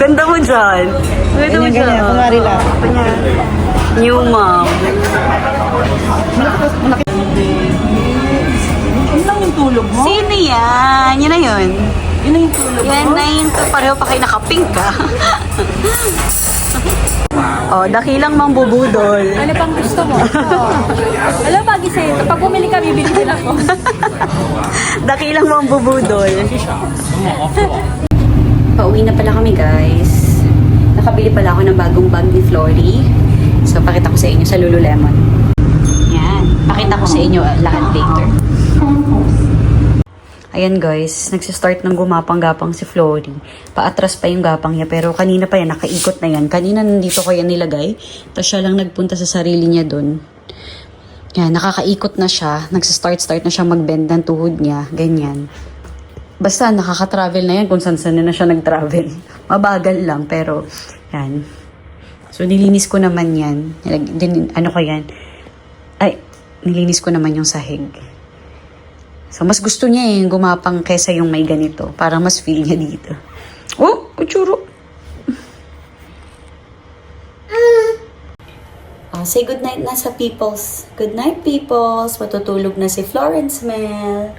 Ganda mo dyan. Ganda mo dyan. Ganyan, kumari lang. New mom. Yun lang yung tulog mo? Sino yan? Yun na yun. Yun na yung tulog Yan mo? na yun. Pareho pa kayo nakapink ka. Oh, dakilang mambubudol. Ano pang gusto mo? Alam, bagay sa'yo. Pag bumili ka, bibili din ako. Dakilang mambubudol. Pauwi na pala kami, guys. Nakabili pala ako ng bagong bag ni Flory. So, pakita ko sa inyo sa Lululemon. Yan. Pakita ko sa inyo lahat later. Ayan guys, nagsistart ng gumapang-gapang si Flory. Paatras pa yung gapang niya, pero kanina pa yan, nakaikot na yan. Kanina nandito ko yan nilagay, tapos siya lang nagpunta sa sarili niya dun. Yan, nakakaikot na siya. Nagsistart na siya mag-bend ng tuhod niya, ganyan. Basta nakaka-travel na yan kung saan na siya nag-travel. Mabagal lang, pero yan. So, nilinis ko naman yan. Ano ko yan? Ay, nilinis ko naman yung sahig. So, mas gusto niya yung gumapang kesa yung may ganito. Para mas feel niya dito. Oh, kutsuro. Say good night na sa peoples. Good night, peoples. Matutulog na si Florence Mel.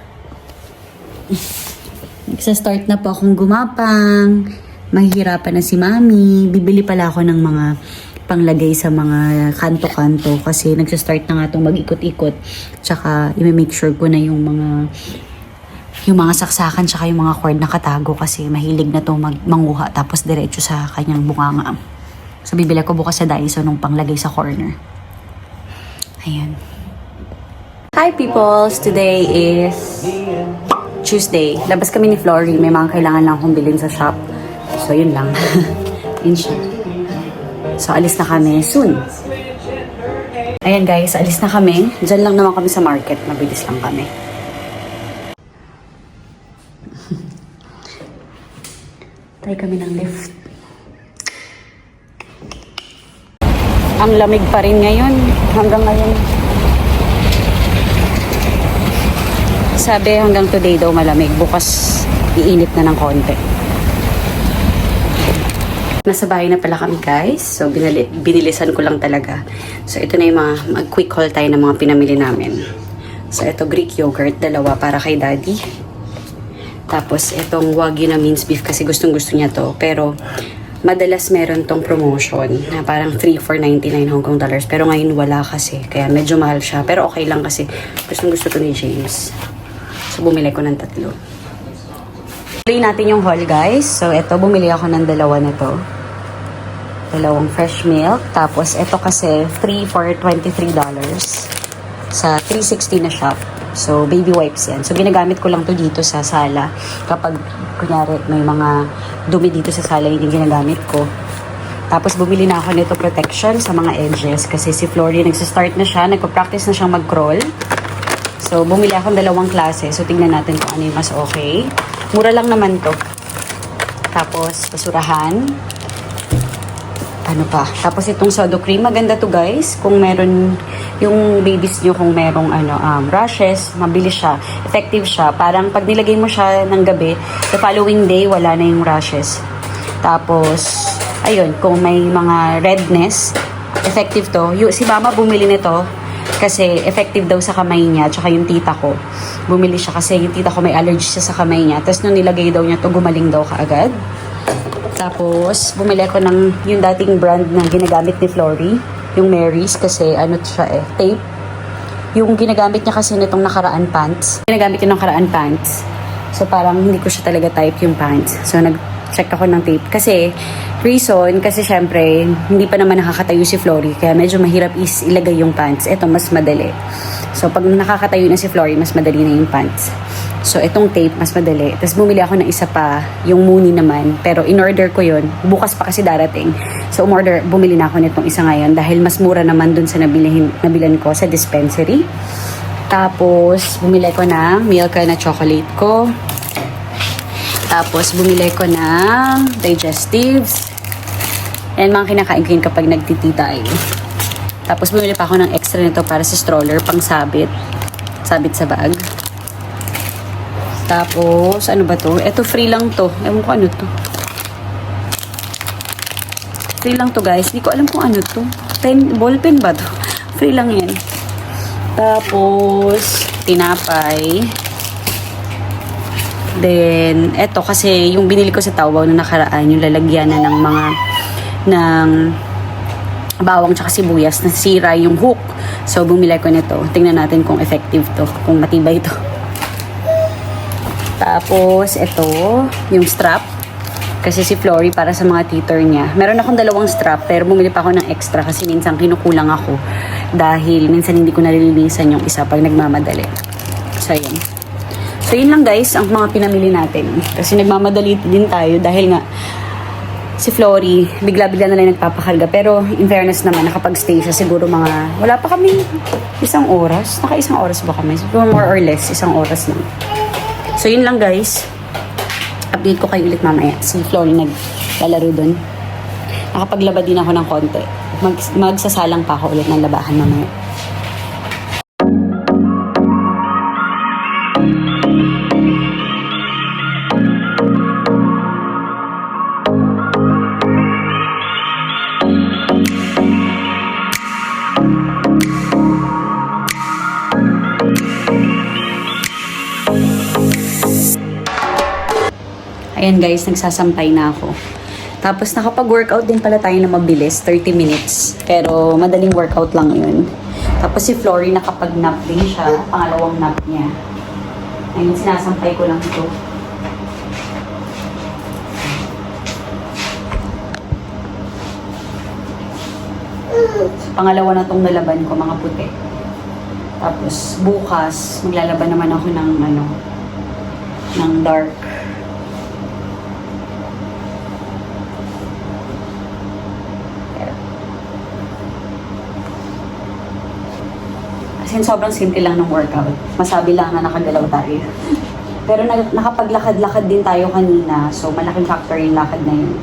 Nagsa-start na po akong gumapang. Mahihirapan na si Mami. Bibili pala ako ng mga panglagay sa mga kanto-kanto kasi nagsa-start na nga itong mag-ikot-ikot. Tsaka, i-make sure ko na yung mga saksakan tsaka yung mga cord na katago kasi mahilig na itong manguha tapos diretso sa kanyang bunganga. So, bibili ko bukas sa Daiso nung panglagay sa corner. Ayan. Hi, peoples! Today is Tuesday. Labas kami ni Flory. May mga kailangan lang akong bilhin sa shop. So, yun lang. Yun siya. So, alis na kami soon. Ayan guys, alis na kami. Diyan lang naman kami sa market. Mabilis lang kami. Try kami ng lift. Ang lamig pa rin ngayon. Hanggang ngayon. Sabi hanggang today daw malamig. Bukas iinit na ng konti. Nasa bahay na pala kami guys. So, binilisan ko lang talaga. So, ito na yung mga quick haul tayo ng mga pinamili namin. So, ito Greek yogurt, dalawa para kay daddy. Tapos, itong Wagyu na minced beef kasi gustong-gusto niya to. Pero, madalas meron tong promotion na parang 3 for 99 Hong Kong dollars. Pero ngayon wala kasi. Kaya medyo mahal siya. Pero okay lang kasi gustong-gusto to ni James. So, bumili ko ng 3. Tuloy natin yung haul guys. So, ito, bumili ako ng dalawa na to. Dalawang fresh milk. Tapos, ito kasi 3 for $23 sa 360 na shop. So, baby wipes yan. So, ginagamit ko lang to dito sa sala. Kapag, kunyari, may mga dumi dito sa sala, yung ginagamit ko. Tapos, bumili na ako nito protection sa mga edges. Kasi si Flory, nagsistart na siya. Nagpa-practice na siyang mag-crawl. So, bumili ako ng dalawang klase. So, tingnan natin kung ano yung mas okay. Mura lang naman to. Tapos, basurahan. Ano pa? Tapos, itong sodo cream. Maganda to guys. Kung meron yung babies nyo, kung merong rashes, mabilis siya. Effective siya. Parang pag nilagay mo siya ng gabi, the following day, wala na yung rashes. Tapos, ayun, kung may mga redness, effective to. Si mama bumili nito kasi effective daw sa kamay niya, tsaka yung tita ko. Bumili siya kasi yung tita ko may allergy siya sa kamay niya. Tapos nung nilagay daw niya to, gumaling daw kaagad. Tapos, bumili ako ng yung dating brand na ginagamit ni Flory, yung Mary's, kasi siya tape. Yung ginagamit niya kasi nitong nakaraan pants. Ginagamit yung nakaraan pants. So, parang hindi ko siya talaga type yung pants. So, nag-check ako ng tape. Kasi, reason, kasi syempre, hindi pa naman nakakatayo si Flory. Kaya medyo mahirap ilagay yung pants. Ito, mas madali. So, pag nakakatayo na si Flory, mas madali na yung pants. So, itong tape, mas madali. Tapos, bumili ako ng isa pa, yung Mooney naman. Pero, in-order ko yun. Bukas pa kasi darating. So, bumili na ako nitong isa ngayon. Dahil mas mura naman dun sa nabilan ko sa dispensary. Tapos, bumili ko ng Milka na chocolate ko. Tapos, bumili ko ng digestives. Yan, mga kinakain ko yun kapag nagtititay. Tapos, bumili pa ako ng extra nito para sa stroller, pang sabit. Sabit sa bag. Tapos, ano ba to? Ito, free lang to. Ewan ko ano to. Free lang to guys. Hindi ko alam kung ano to. Ballpen ba to? Free lang yan. Tapos, tinapay. Then, eto kasi yung binili ko sa Taobao na nakaraan, yung lalagyan na ng bawang tsaka sibuyas, nasira yung hook. So, bumili ko nito. Tingnan natin kung effective to, kung matibay to. Tapos, ito, yung strap. Kasi si Flory, para sa mga teeter niya. Meron akong 2 strap, pero bumili pa ako ng extra kasi minsan kinukulang ako. Dahil minsan hindi ko nalilinisan yung isa pag nagmamadali. So, yun. So, yun lang guys, ang mga pinamili natin. Kasi nagmamadali din tayo dahil nga, si Flory, bigla-bigla na lang nagpapakarga. Pero, in fairness naman, nakapag-stay siya siguro wala pa kami 1 oras. Naka 1 oras ba kami? Siguro more or less, 1 oras lang. So, yun lang guys. Update ko kayo ulit mamaya. Si Flory naglalaro dun. Nakapaglaba din ako ng konti. Magsasalang pa ako ulit ng labahan mamaya. Ayan guys, nagsasampay na ako. Tapos nakapag-workout din pala tayo na mabilis, 30 minutes. Pero madaling workout lang yun. Tapos si Flory nakapag-nap din siya, pangalawang nap niya. Ayun, sinasampay ko lang ito. So, pangalawa na tong nalaban ko, mga puti. Tapos bukas, maglalaban naman ako ng dark. Kasi sobrang simple lang ng workout. Masabi lang na nakagalaw tayo. Pero nakapaglakad-lakad din tayo kanina. So, malaking factor yung lakad na yun.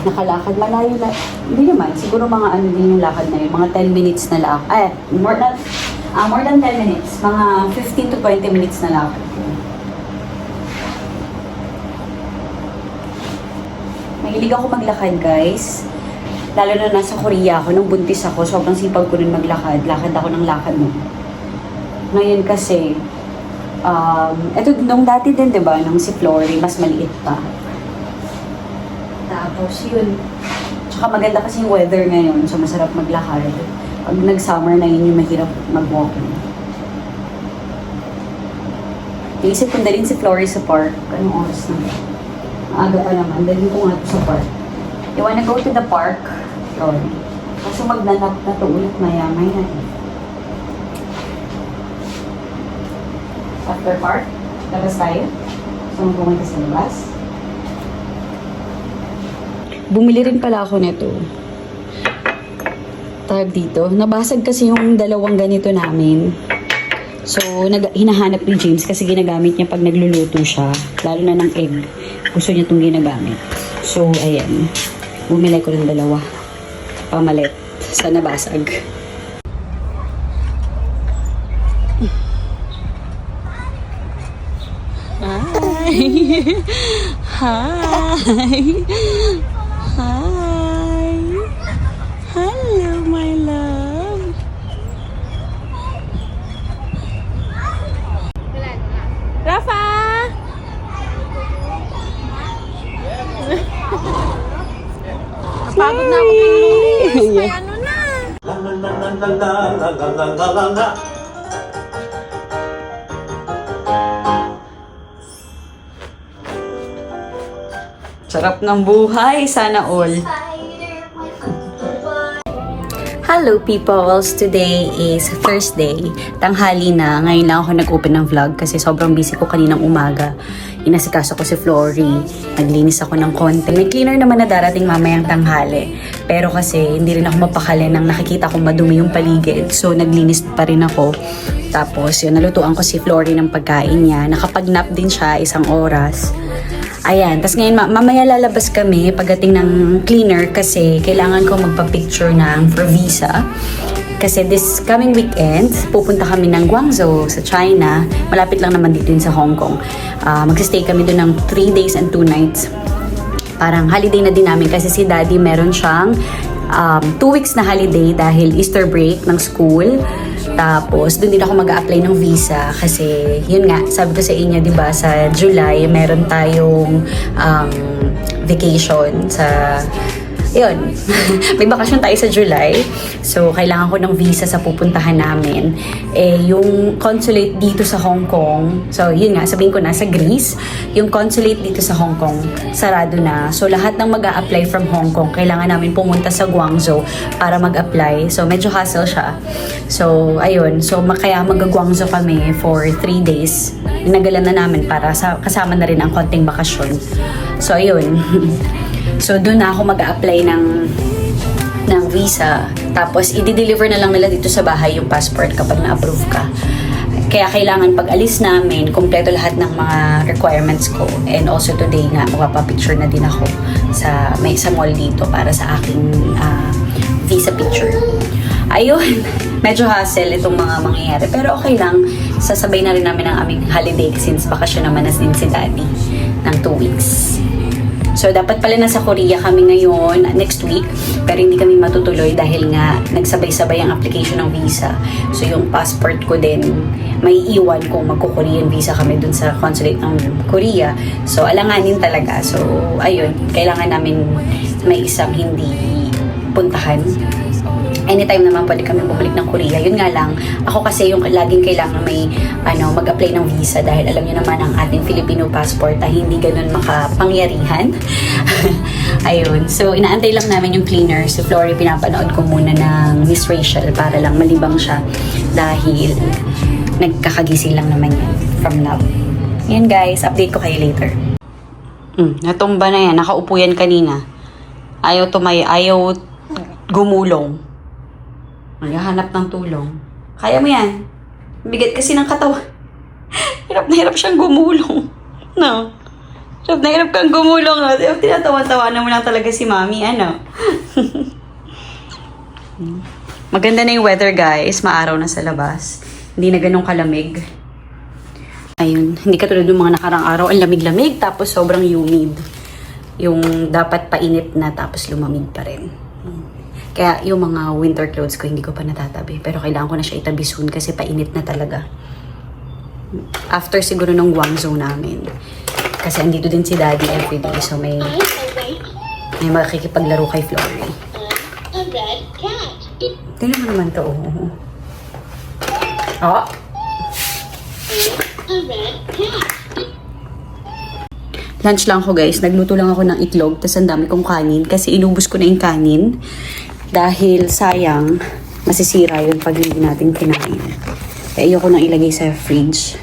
Nakalakad, malayo na. Hindi naman. Siguro mga din yung lakad na yun. Mga 10 minutes na lakad. More than 10 minutes. Mga 15 to 20 minutes na lakad. Mahilig ako maglakad, guys. Lalo na nasa Korea ako, nung buntis ako, sobrang sipag ko rin maglakad. Lakad ako ng lakad mo. Ngayon kasi, eto nung dati din, diba, nung si Flory, mas maliit pa. Tapos yun. Tsaka maganda kasi yung weather ngayon, so masarap maglakad. Pag nag-summer na yun, yung mahirap mag-walking. Iisip kong dalhin si Flory sa park. Anong oras na? Maaga pa naman, dalhin ko nga ito sa park. You wanna go to the park? Flory. Kaso magnanap na to ulit maya-maya. After park, labas tayo. So, magpumunta sa labas. Bumili rin pala ako nito. Tawag dito. Nabasag kasi yung 2 ganito namin. So, hinahanap ni James kasi ginagamit niya pag nagluluto siya. Lalo na ng egg. Gusto niya itong ginagamit. So, ayan. Bumili ko ng 2. Pamalit sa nabasag. Hi! Hi! Hi! Hello, my love! Rafa! Napagod na ako kay Luis. May ano na. Sarap ng buhay, sana all. Hello peoples! Today is Thursday. Tanghali na. Ngayon lang ako nag-open ng vlog kasi sobrang busy ko kaninang umaga. Inasikaso ko si Flory. Naglinis ako ng konti. May cleaner naman na darating mamayang tanghali. Pero kasi hindi rin ako mapakali nang nakikita kong madumi yung paligid. So naglinis pa rin ako. Tapos yun, nalutuan ko si Flory ng pagkain niya. Nakapag-nap din siya 1 oras. Ayan, tas ngayon mamaya lalabas kami pagdating ng cleaner kasi kailangan ko magpa-picture ng for visa. Kasi this coming weekend, pupunta kami ng Guangzhou sa China. Malapit lang naman dito yun sa Hong Kong. Magsistay kami doon ng 3 days and 2 nights. Parang holiday na din namin kasi si Daddy meron siyang 2 weeks na holiday dahil Easter break ng school. Tapos, doon din ako mag-a-apply ng visa kasi, yun nga, sabi ko sa inyo, di ba, sa July, meron tayong vacation sa, yun, may bakasyon tayo sa July. So, kailangan ko ng visa sa pupuntahan namin. Yung consulate dito sa Hong Kong, so, yun nga, sabihin ko na, sa Greece, yung consulate dito sa Hong Kong, sarado na. So, lahat ng mag-a-apply from Hong Kong, kailangan namin pumunta sa Guangzhou para mag-apply. So, medyo hassle siya. So, ayun. So, kaya mag-Guangzhou kami for 3 days. Inagalan na namin para kasama na rin ang konting bakasyon. So, ayun. So, doon na ako mag-a-apply ng visa. Tapos, i-deliver na lang nila dito sa bahay yung passport kapag na-approve ka. Kaya kailangan pag alis namin, kumpleto lahat ng mga requirements ko. And also today nga, magpapapicture na din ako sa mall dito para sa aking visa picture. Ayun, medyo hassle itong mga mangyayari. Pero okay lang, sasabay na rin namin ang aming holiday since bakasyon naman na din si Daddy ng 2 weeks. So, dapat pala nasa Korea kami ngayon, next week, pero hindi kami matutuloy dahil nga nagsabay-sabay ang application ng visa. So, yung passport ko din, may iwan kung magko-Korean visa kami dun sa consulate ng Korea. So, alanganin talaga. So, ayun, kailangan namin may isang hindi puntahan. Anytime naman pwede kami bumalik ng Korea. Yun nga lang, ako kasi yung laging kailangan may mag-apply ng visa dahil alam niyo naman ang ating Filipino passport ay hindi ganun makapangyarihan. Ayun. So, inaantay lang namin yung cleaner. Si Flory, pinapanood ko muna ng Miss Rachel para lang malibang siya dahil nagkakagising lang naman yan from now. Yan guys, update ko kayo later. Natumba na yan. Nakaupo yan kanina. Ayaw gumulong. Maghahanap ng tulong. Kaya mo yan. Bigat kasi ng katawan. Hirap na hirap siyang gumulong. No? Hirap na hirap kang gumulong. No? Tinatawa-tawanan mo lang talaga si Mami. Ano? Maganda na yung weather guys. Maaraw na sa labas. Hindi na ganun kalamig. Ayun. Hindi katulad ng mga nakarang araw. Ang lamig-lamig. Tapos sobrang humid. Yung dapat painit na tapos lumamig pa rin. Kaya yung mga winter clothes ko hindi ko pa natatabi. Pero kailangan ko na siya itabi soon kasi painit na talaga. After siguro ng Guangzhou namin. Kasi andito din si Daddy everyday. So may makikipaglaro kay Flory. Tingnan mo naman to. Oh. Lunch lang ako guys. Nagluto lang ako ng itlog. Tapos ang dami kong kanin. Kasi inubos ko na yung kanin. Dahil sayang, masisira yun pag hindi natin kinain. Kaya ayoko nang ilagay sa fridge.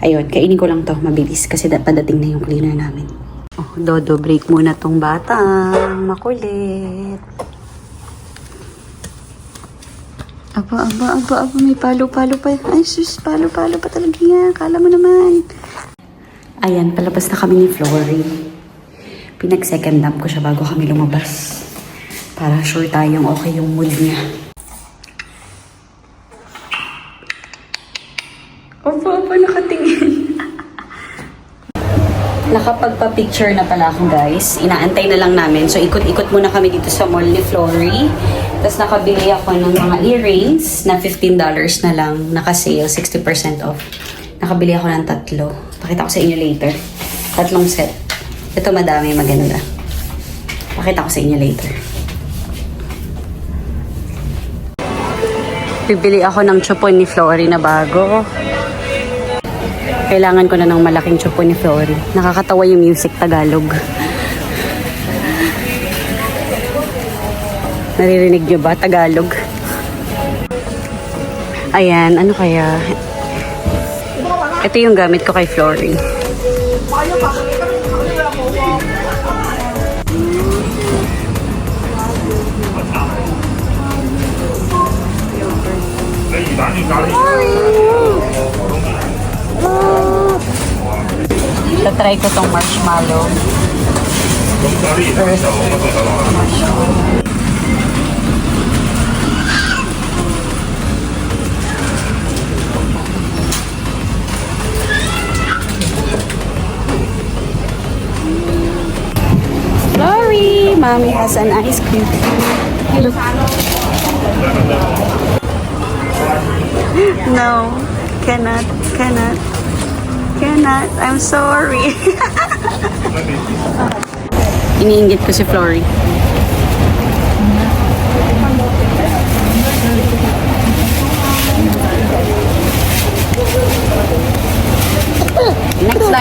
Ayun, kainin ko lang to mabilis. Kasi padating na yung cleaner namin. Oh, Dodo, break muna tong batang. Makulit. Aba, may palo-palo pa. Ay sus, palo-palo pa talaga yan. Kala mo naman. Ayan, palabas na kami ni Flory. Pinag-second dump ko siya bago kami lumabas. Para sure tayong okay yung mood niya. Opo, nakatingin. Nakapagpa-picture na pala ako guys. Inaantay na lang namin. So, ikot-ikot muna kami dito sa mall ni Flory. Tapos nakabili ako ng mga earrings na $15 na lang. Naka-sale, 60% off. Nakabili ako ng 3. Pakita ko sa inyo later. 3 set. Ito madami, maganda. Pakita ko sa inyo later. Bibili ako ng chupon ni Flory na bago. Kailangan ko na ng malaking chupon ni Flory. Nakakatawa yung music Tagalog. Naririnig niyo ba? Tagalog. Ayan, ano kaya? Ito yung gamit ko kay Flory. Tatry ko tong marshmallow. mommy has an ice cream. Look. No, cannot. I'm sorry. Iniinggit ko si Flory.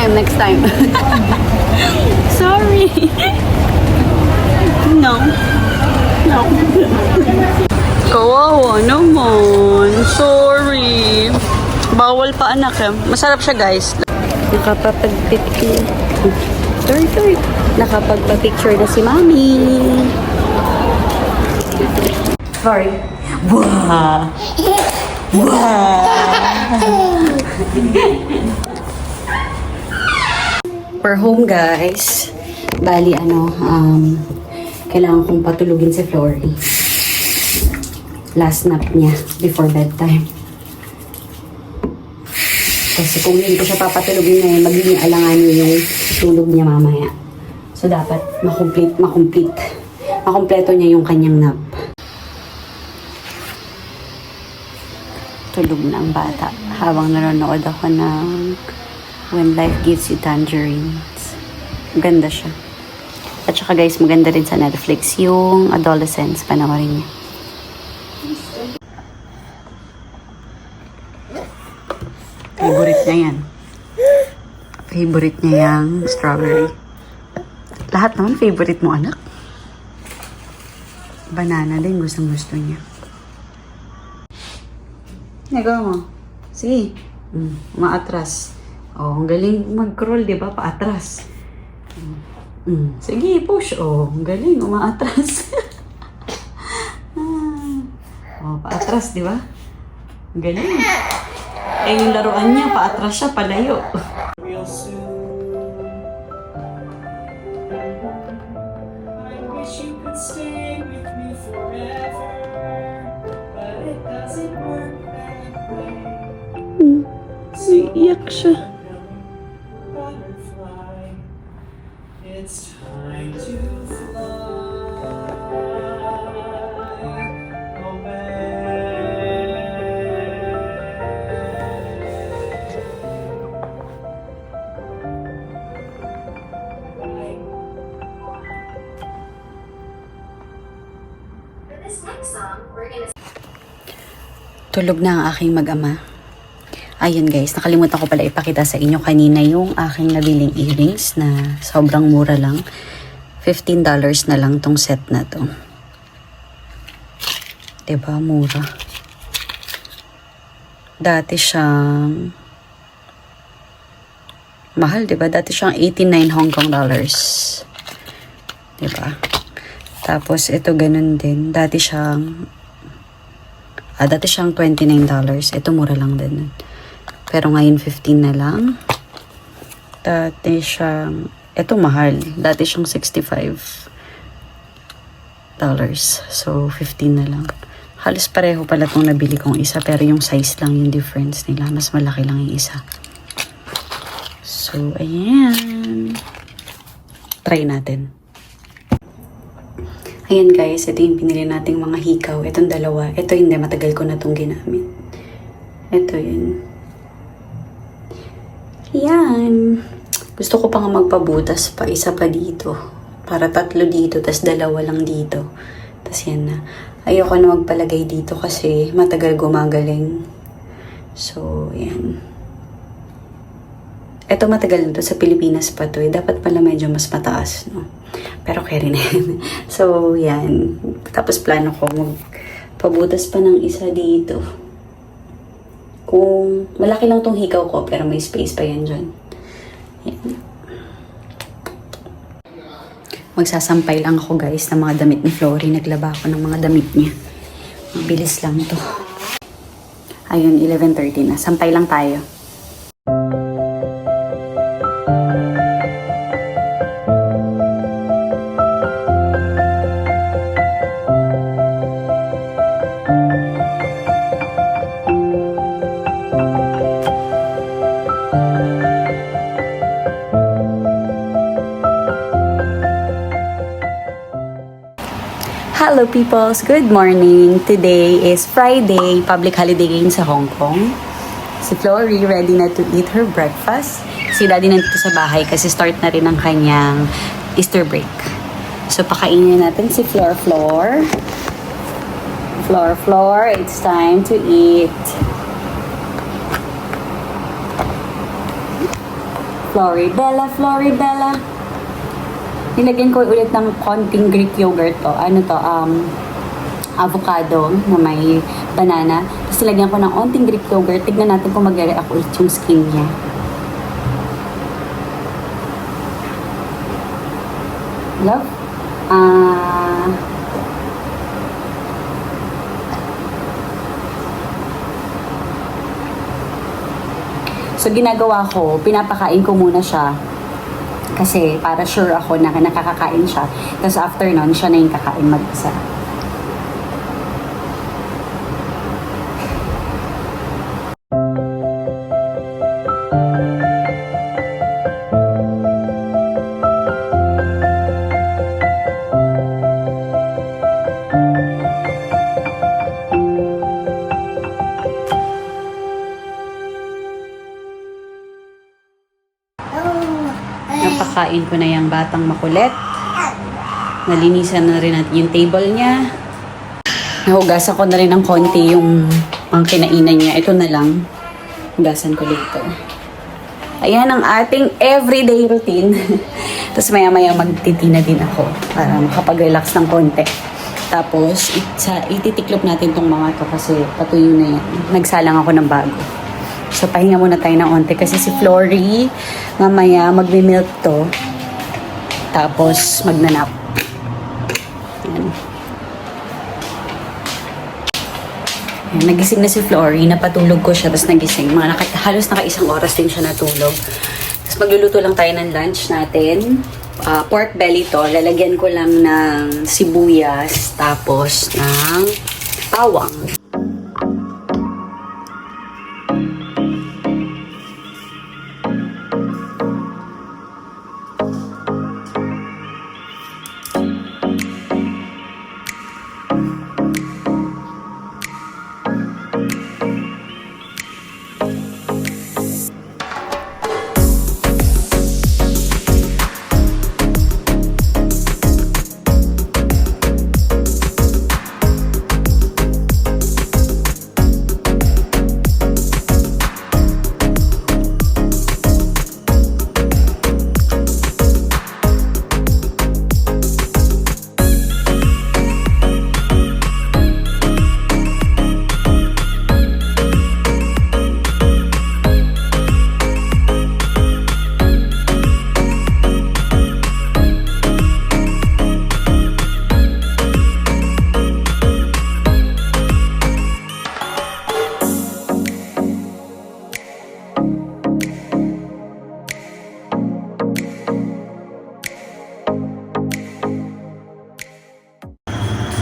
Next time. Sorry. No. Kawawa naman. Sorry. Bawal pa anak eh. Masarap siya guys. Nakapagpicture. Sorry. Nakapagpa-picture na si Mami. Sorry. Wow. We're home guys. Bali kailangan kong patulugin si Flory. Last nap niya before bedtime. Kasi kung hindi ko siya papatulogin ngayon, magiging alanganin yung tulog niya mamaya. So dapat makumpleto niya yung kanyang nap. Tulog na ang bata habang nanonood ako ng When Life Gives You Tangerines. Maganda siya. At saka guys, maganda rin sa Netflix yung Adolescence. Panoorin niya. Favorite niya yan. Favorite niya yung strawberry. Lahat naman favorite mo, anak. Banana din gustong-gusto niya. Nagawa mo. Sige. Maatras. Oh, ang galing mag-crawl, di ba? Paatras. Sige, push. Oh, ang galing. Umaatras. Oh, paatras, di ba? Ang galing. Eh, yung laruan niya, paatras siya, palayo. Real soon. I wish you could stay with me forever, but it doesn't work that way. Iyak siya. Butterfly, it's time to fly away. Tulog na ang aking mag-ama. Ayun guys, nakalimutan ko pala ipakita sa inyo kanina yung aking nabiling earrings na sobrang mura lang. $15 na lang tong set na to. Diba? Mura. Dati siyang mahal, diba? Dati siyang 89 Hong Kong dollars. Diba? Tapos ito ganun din. Dati siyang $29. Ito mura lang din. Pero ngayon 15 na lang. Dati siyang, ito mahal. Dati siyang $65. So 15 na lang. Halos pareho pala itong nabili kong isa. Pero yung size lang yung difference nila. Mas malaki lang yung isa. So ayan. Try natin. Ayan guys, ito yung pinili nating mga hikaw. Itong dalawa. Ito hindi, matagal ko na itong ginamit. Ito yun. Yan. Gusto ko pa nga magpabutas pa. Isa pa dito. Para 3 dito, tas 2 lang dito. Tas yan na. Ayoko na magpalagay dito kasi matagal gumagaling. So, yan. Ito matagal na to. Sa Pilipinas pa to. Dapat pala medyo mas mataas, no? Pero okay rin. So, yan. Tapos plano ko magpabutas pa ng isa dito. Kung malaki lang tong hikaw ko, pero may space pa yan dyan. Yan. Magsasampay lang ako guys ng mga damit ni Flory. Naglaba ako ng mga damit niya. Mabilis lang to. Ayun, 11:30 na. Sampay lang tayo. Hello peoples! Good morning! Today is Friday, public holiday ngayon sa Hong Kong. Si Flory ready na to eat her breakfast. Si Daddy nandito sa bahay kasi start na rin ang kanyang Easter break. So pakainin natin si Floor. Floor, it's time to eat. Flory Bella. Nilagyan ko ulit ng konting Greek yogurt to. Avocado na may banana. Tapos nilagyan ko ng konting Greek yogurt. Tignan natin kung mag-react ulit yung skin niya. Love? So, ginagawa ko, pinapakain ko muna siya. Kasi para sure ako na nakakakain siya. Tapos after nun, siya na yung kakain mag-isa. Napakain ko na yung batang makulit. Nalinisan na rin natin yung table niya. Nahugasan ko na rin ng konti yung ang kinainan niya. Ito na lang. Hugasan ko dito. Ayan ang ating everyday routine. Tapos maya-maya magtitina din ako para makapag-relax ng konti. Tapos ititiklop natin tong mga to kasi patuyo na yan. Nagsalang ako ng bago. So, pahinga muna tayo ng onte kasi si Flory, mamaya magme-milk to. Tapos, magnanap. Ayan. Ayan, nagising na si Flory, napatulog ko siya, tapos nagising. Halos naka-1 oras din siya natulog. Tapos, magluluto lang tayo ng lunch natin. Pork belly to, lalagyan ko lang ng sibuyas, tapos ng bawang.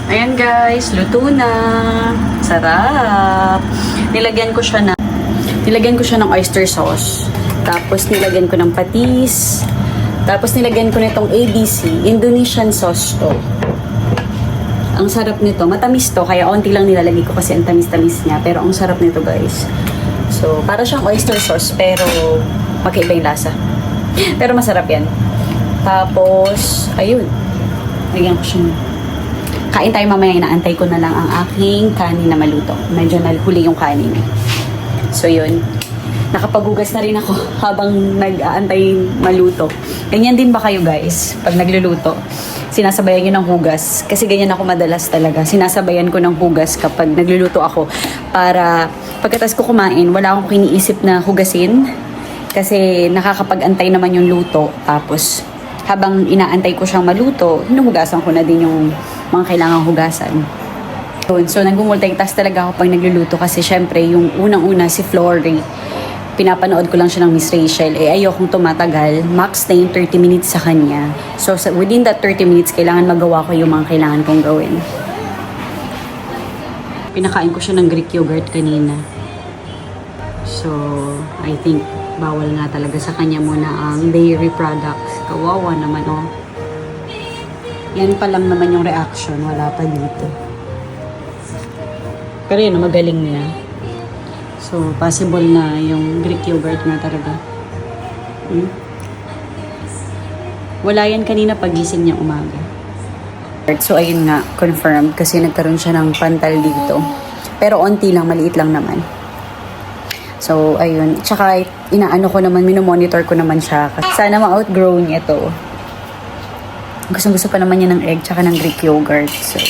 Ayan guys, luto na. Sarap. Nilagyan ko siya ng oyster sauce. Tapos nilagyan ko ng patis. Tapos nilagyan ko nitong ABC, Indonesian sauce to. Ang sarap nito. Matamis to, kaya onti lang nilalagay ko kasi ang tamis-tamis niya. Pero ang sarap nito guys. So, para siyang oyster sauce pero magkaiba yung lasa. Pero masarap yan. Tapos, ayun. Lagyan ko siya. Kain tayo mamaya, inaantay ko na lang ang aking kanin na maluto. Medyo nalhuli yung kanin. So yun, nakapaghugas na rin ako habang nag-aantay maluto. Ganyan din ba kayo guys? Pag nagluluto, sinasabayan nyo ng hugas. Kasi ganyan ako madalas talaga. Sinasabayan ko ng hugas kapag nagluluto ako. Para pagkatas ko kumain, wala akong kiniisip na hugasin. Kasi nakakapag-antay naman yung luto. Tapos, habang inaantay ko siyang maluto, hinuhugasan ko na din yung mga kailangang hugasan. So, nag-multitask talaga ako pag nagluluto kasi syempre, yung unang-una si Flory, pinapanood ko lang siya ng Miss Rachel. Ayokong tumatagal. Max na yung 30 minutes sa kanya. So, within that 30 minutes, kailangan magawa ko yung mga kailangan kong gawin. Pinakain ko siya ng Greek yogurt kanina. So, I think bawal nga talaga sa kanya muna ang dairy products. Kawawa naman, oh. Yan pa lang naman yung reaction. Wala pa dito. Pero yun, magaling niya. So, possible na yung Greek yogurt nga talaga. Wala yan kanina pagising niya umaga. So, ayun nga, confirmed. Kasi nagkaroon siya ng pantal dito. Pero onti lang, maliit lang naman. So, ayun. Tsaka, inaano ko naman, minomonitor ko naman siya. Sana ma-outgrow niya to. Gusto pa naman niya ng egg tsaka ng Greek yogurt. So,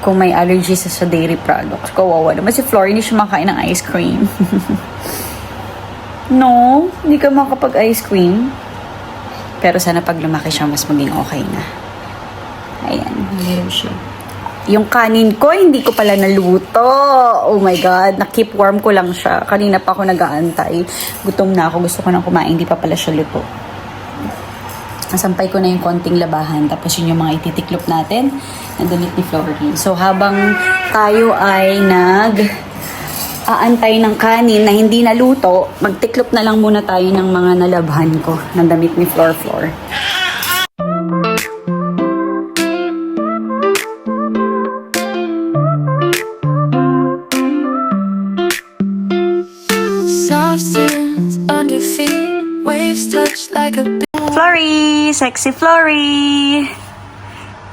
kung may allergy sa dairy products, kawawa naman si Flor, hindi siya makain ng ice cream. No, hindi ka makapag-ice cream. Pero sana pag lumaki siya, mas maging okay na. Ayan, meron siya. Yung kanin ko, hindi ko pala naluto. Oh my God, na-keep warm ko lang siya. Kanina pa ako nag-aantay. Gutom na ako, gusto ko nang kumain, hindi pa pala siya luto. Nasampay ko na yung konting labahan. Tapos yun yung mga ititiklop natin na damit ni Florine. So habang tayo ay aantay ng kanin na hindi naluto, magtiklop na lang muna tayo ng mga nalabhan ko ng damit ni Flor. Substance under feet, waves touch like a Flory! Sexy Flory!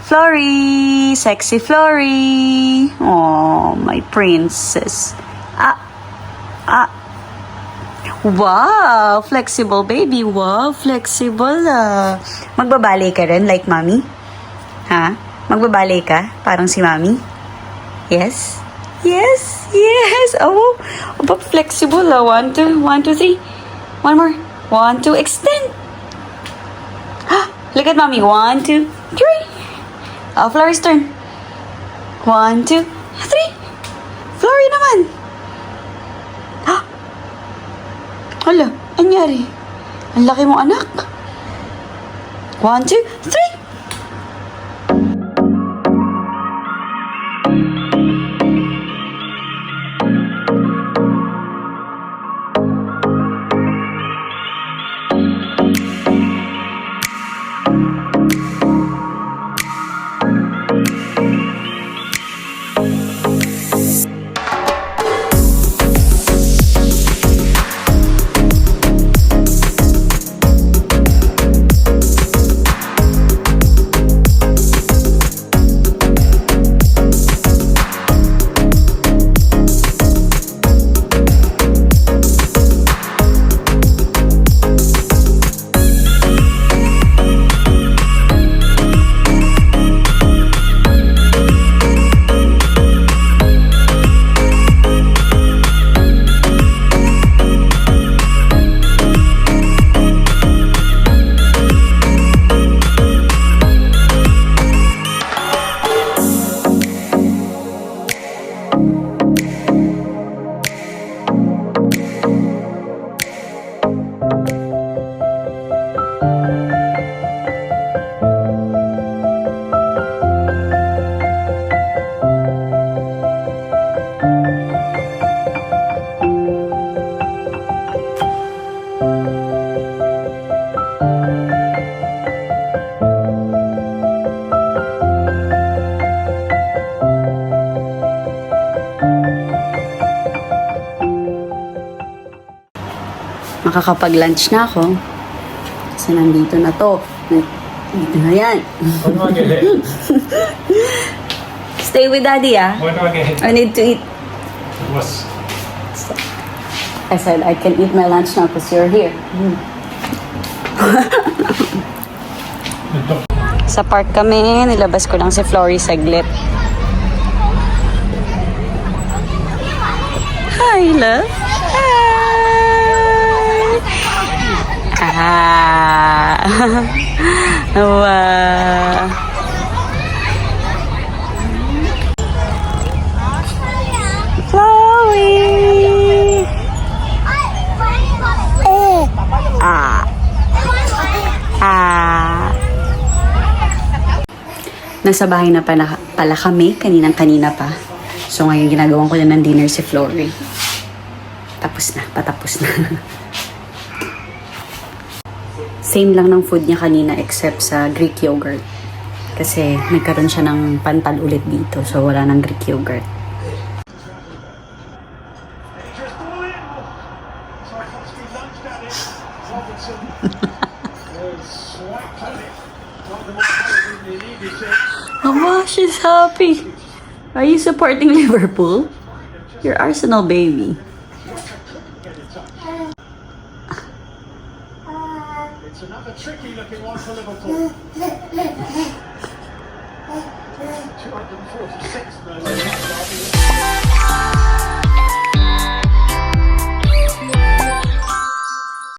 Flory! Sexy Flory! Oh, my princess. Wow! Flexible baby. Wow, flexible. Magbabalay ka rin like mommy? Ha? Magbabalay ka? Parang si mommy? Yes? Yes! Yes! Oh, but flexible. 1, 2, 1, 2, 3. One more. 1, 2, extend. Look at mommy. 1, 2, 3. Oh, Flory's turn. 1, 2, 3. Flory naman. Hala, anyari? Ang laki mo, anak. 1, 2, 3. Makakapag-lunch na ako. Kasi nandito na to. Dito na yan. Stay with daddy, ah. I need to eat. I said, I can eat my lunch now because you're here. Sa park kami, nilabas ko lang si Flory saglit. Hi, love. Hi. Wow. Chloe. Nasa bahay na pala kami, kanina pa. So ngayon ginagawan ko na ng dinner si Flory. Patapos na. Same lang ng food niya kanina except sa Greek yogurt. Kasi nagkaroon siya ng pantal ulit dito. So wala ng Greek yogurt. Mama, she's happy. Are you supporting Liverpool? Your Arsenal baby. It's another tricky looking one for Liverpool.